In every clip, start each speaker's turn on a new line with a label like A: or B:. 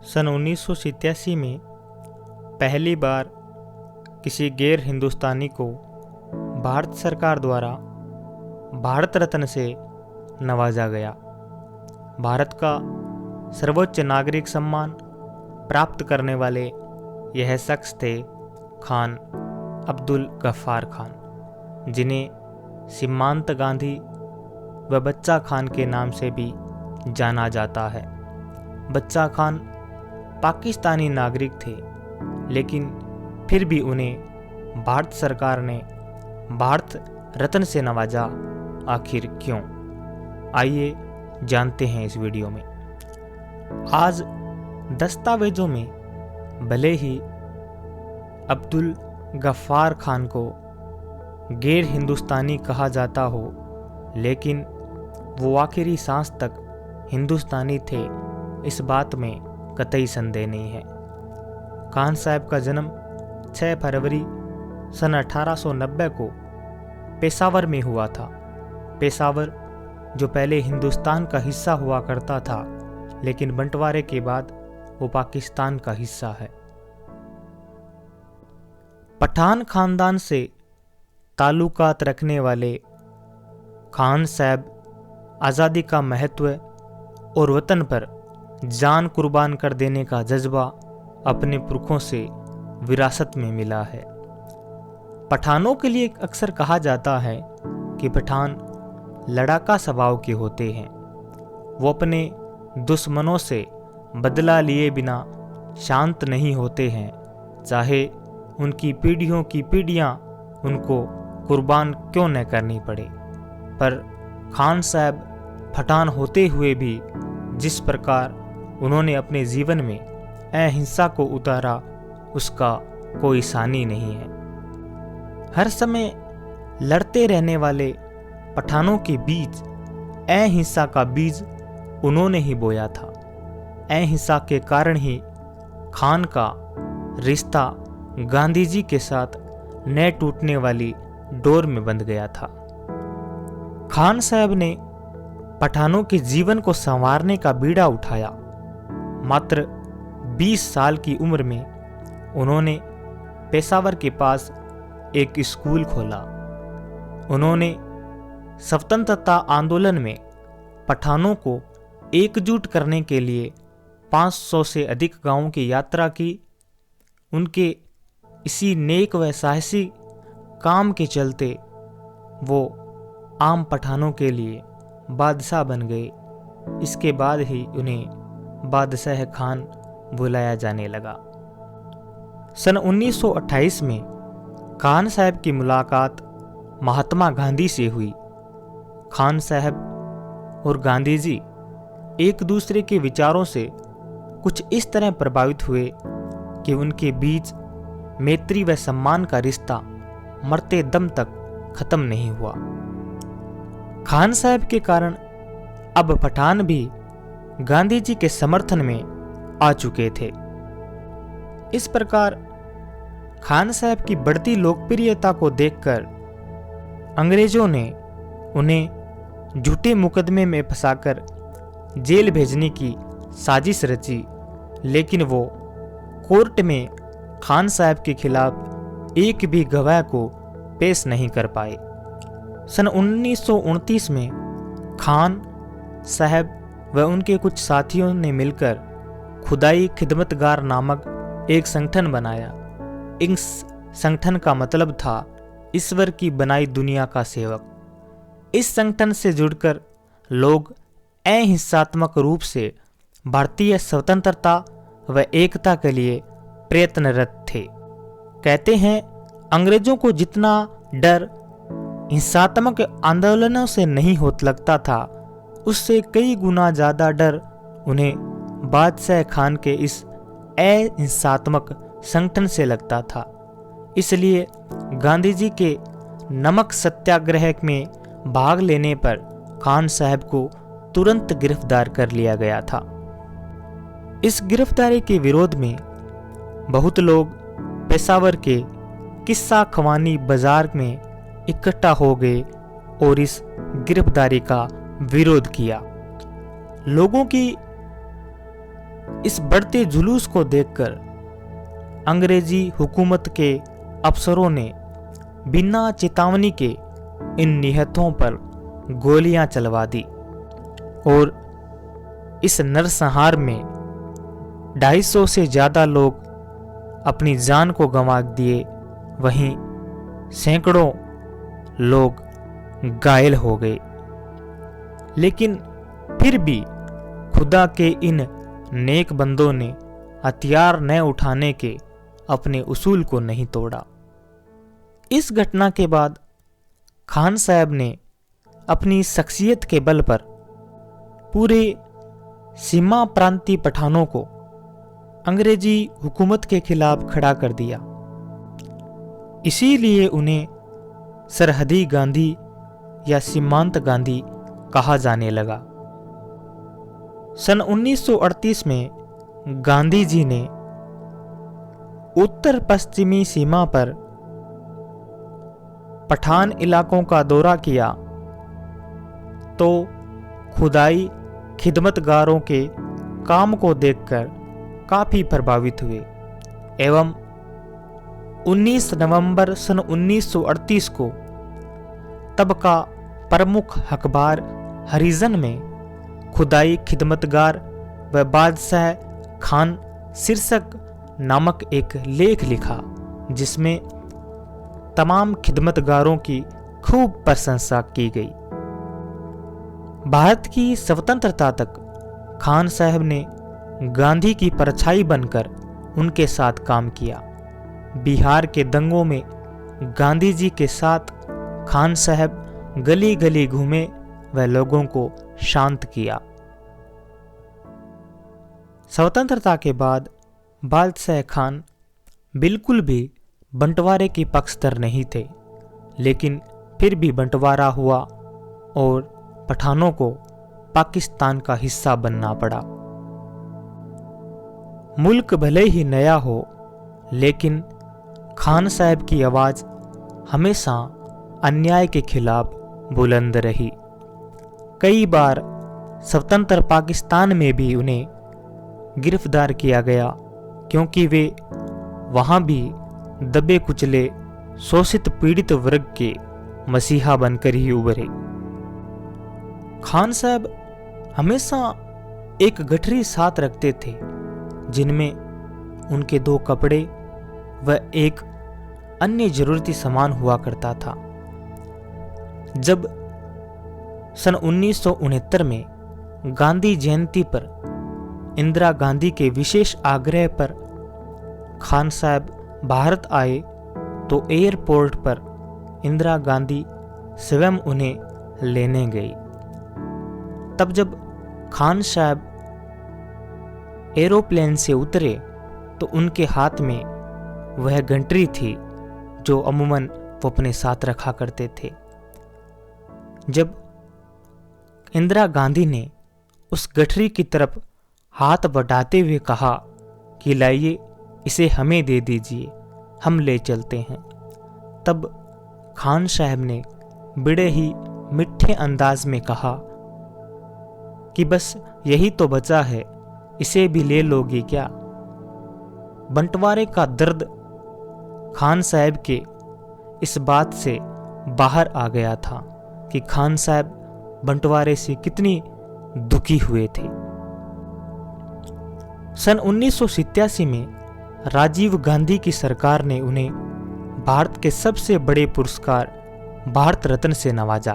A: सन 1987 में पहली बार किसी गैर हिंदुस्तानी को भारत सरकार द्वारा भारत रत्न से नवाजा गया। भारत का सर्वोच्च नागरिक सम्मान प्राप्त करने वाले यह शख्स थे खान अब्दुल गफ्फार खान, जिन्हें सीमांत गांधी व बच्चा खान के नाम से भी जाना जाता है। बच्चा खान पाकिस्तानी नागरिक थे, लेकिन फिर भी उन्हें भारत सरकार ने भारत रत्न से नवाजा। आखिर क्यों? आइए जानते हैं इस वीडियो में। आज दस्तावेजों में भले ही अब्दुल गफ्फार खान को गैर हिंदुस्तानी कहा जाता हो, लेकिन वो आखिरी सांस तक हिंदुस्तानी थे, इस बात में कतई संदेह नहीं है। खान साहब का जन्म 6 फरवरी सन 1890 को पेशावर में हुआ था। पेशावर जो पहले हिंदुस्तान का हिस्सा हुआ करता था, लेकिन बंटवारे के बाद वो पाकिस्तान का हिस्सा है। पठान खानदान से ताल्लुकात रखने वाले खान साहब आज़ादी का महत्व और वतन पर जान कुर्बान कर देने का जज्बा अपने पुरखों से विरासत में मिला है। पठानों के लिए अक्सर कहा जाता है कि पठान लड़ाका स्वभाव के होते हैं। वो अपने दुश्मनों से बदला लिए बिना शांत नहीं होते हैं, चाहे उनकी पीढ़ियों की पीढ़ियां उनको कुर्बान क्यों न करनी पड़े। पर खान साहब पठान होते हुए भी जिस प्रकार उन्होंने अपने जीवन में अहिंसा को उतारा, उसका कोई सानी नहीं है। हर समय लड़ते रहने वाले पठानों के बीच अहिंसा का बीज उन्होंने ही बोया था। अहिंसा के कारण ही खान का रिश्ता गांधी जी के साथ न टूटने वाली डोर में बंध गया था। खान साहब ने पठानों के जीवन को संवारने का बीड़ा उठाया। मात्र 20 साल की उम्र में उन्होंने पेशावर के पास एक स्कूल खोला। उन्होंने स्वतंत्रता आंदोलन में पठानों को एकजुट करने के लिए 500 से अधिक गांवों की यात्रा की। उनके इसी नेक व साहसी काम के चलते वो आम पठानों के लिए बादशाह बन गए। इसके बाद ही उन्हें बादशाह खान बुलाया जाने लगा। सन 1928 में खान साहब की मुलाकात महात्मा गांधी से हुई। खान साहब और गांधी जी एक दूसरे के विचारों से कुछ इस तरह प्रभावित हुए कि उनके बीच मैत्री व सम्मान का रिश्ता मरते दम तक खत्म नहीं हुआ। खान साहब के कारण अब पठान भी गांधी जी के समर्थन में आ चुके थे। इस प्रकार खान साहब की बढ़ती लोकप्रियता को देखकर अंग्रेजों ने उन्हें झूठे मुकदमे में फंसाकर जेल भेजने की साजिश रची, लेकिन वो कोर्ट में खान साहब के खिलाफ एक भी गवाह को पेश नहीं कर पाए। सन 1929 में खान साहब व उनके कुछ साथियों ने मिलकर खुदाई खिदमतगार नामक एक संगठन बनाया। इस संगठन का मतलब था ईश्वर की बनाई दुनिया का सेवक। इस संगठन से जुड़कर लोग अहिंसात्मक रूप से भारतीय स्वतंत्रता व एकता के लिए प्रयत्नरत थे। कहते हैं, अंग्रेजों को जितना डर हिंसात्मक आंदोलनों से नहीं होता लगता था, उससे कई गुना ज्यादा डर उन्हें बादशाह खान के इस अहिंसात्मक संगठन से लगता था। इसलिए गांधी जी के नमक सत्याग्रह में भाग लेने पर खान साहब को तुरंत गिरफ्तार कर लिया गया था। इस गिरफ्तारी के विरोध में बहुत लोग पेशावर के किस्सा खवानी बाजार में इकट्ठा हो गए और इस गिरफ्तारी का विरोध किया। लोगों की इस बढ़ते जुलूस को देखकर अंग्रेजी हुकूमत के अफसरों ने बिना चेतावनी के इन निहत्थों पर गोलियां चलवा दी और इस नरसंहार में 250 से ज़्यादा लोग अपनी जान को गंवा दिए, वहीं सैकड़ों लोग घायल हो गए। लेकिन फिर भी खुदा के इन नेक बंदों ने हथियार न उठाने के अपने उसूल को नहीं तोड़ा। इस घटना के बाद खान साहब ने अपनी शख्सियत के बल पर पूरे सीमा प्रांतीय पठानों को अंग्रेजी हुकूमत के खिलाफ खड़ा कर दिया। इसीलिए उन्हें सरहदी गांधी या सीमांत गांधी कहा जाने लगा। सन 1938 में गांधी जी ने उत्तर पश्चिमी सीमा पर पठान इलाकों का दौरा किया तो खुदाई खिदमतगारों के काम को देखकर काफी प्रभावित हुए एवं 19 नवंबर सन 1938 को तब का प्रमुख अखबार हरिजन में खुदाई खिदमतगार व बादशाह खान शीर्षक नामक एक लेख लिखा, जिसमें तमाम खिदमतगारों की खूब प्रशंसा की गई। भारत की स्वतंत्रता तक खान साहब ने गांधी की परछाई बनकर उनके साथ काम किया। बिहार के दंगों में गांधी जी के साथ खान साहब गली गली घूमे व लोगों को शांत किया। स्वतंत्रता के बाद बादशाह खान बिल्कुल भी बंटवारे के पक्षधर नहीं थे, लेकिन फिर भी बंटवारा हुआ और पठानों को पाकिस्तान का हिस्सा बनना पड़ा। मुल्क भले ही नया हो, लेकिन खान साहब की आवाज हमेशा अन्याय के खिलाफ बुलंद रही। कई बार स्वतंत्र पाकिस्तान में भी उन्हें गिरफ्तार किया गया, क्योंकि वे वहां भी दबे कुचले शोषित पीड़ित वर्ग के मसीहा बनकर ही उभरे। खान साहब हमेशा एक गठरी साथ रखते थे, जिनमें उनके 2 कपड़े व एक अन्य जरूरती सामान हुआ करता था। जब सन 1969 में गांधी जयंती पर इंदिरा गांधी के विशेष आग्रह पर खान साहब भारत आए तो एयरपोर्ट पर इंदिरा गांधी स्वयं उन्हें लेने गई। तब जब खान साहब एरोप्लेन से उतरे तो उनके हाथ में वह घंटरी थी जो अमूमन वो अपने साथ रखा करते थे। जब इंदिरा गांधी ने उस गठरी की तरफ हाथ बढ़ाते हुए कहा कि लाइए इसे हमें दे दीजिए, हम ले चलते हैं, तब खान साहब ने बड़े ही मीठे अंदाज में कहा कि बस यही तो बचा है, इसे भी ले लोगी क्या। बंटवारे का दर्द खान साहब के इस बात से बाहर आ गया था कि खान साहब बंटवारे से कितनी दुखी हुए थे। सन 1987 में राजीव गांधी की सरकार ने उन्हें भारत के सबसे बड़े पुरस्कार भारत रत्न से नवाजा।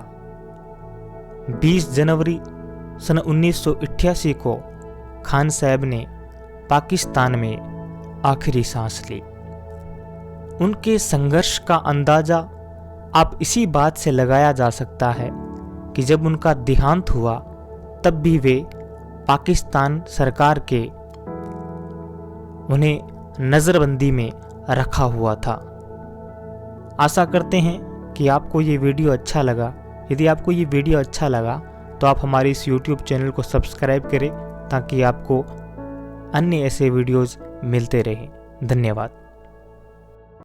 A: 20 जनवरी सन 1988 को खान साहब ने पाकिस्तान में आखिरी सांस ली। उनके संघर्ष का अंदाजा आप इसी बात से लगाया जा सकता है कि जब उनका देहांत हुआ तब भी वे पाकिस्तान सरकार के उन्हें नज़रबंदी में रखा हुआ था। आशा करते हैं कि आपको ये वीडियो अच्छा लगा। यदि आपको ये वीडियो अच्छा लगा तो आप हमारे इस YouTube चैनल को सब्सक्राइब करें ताकि आपको अन्य ऐसे वीडियोज़ मिलते रहें। धन्यवाद।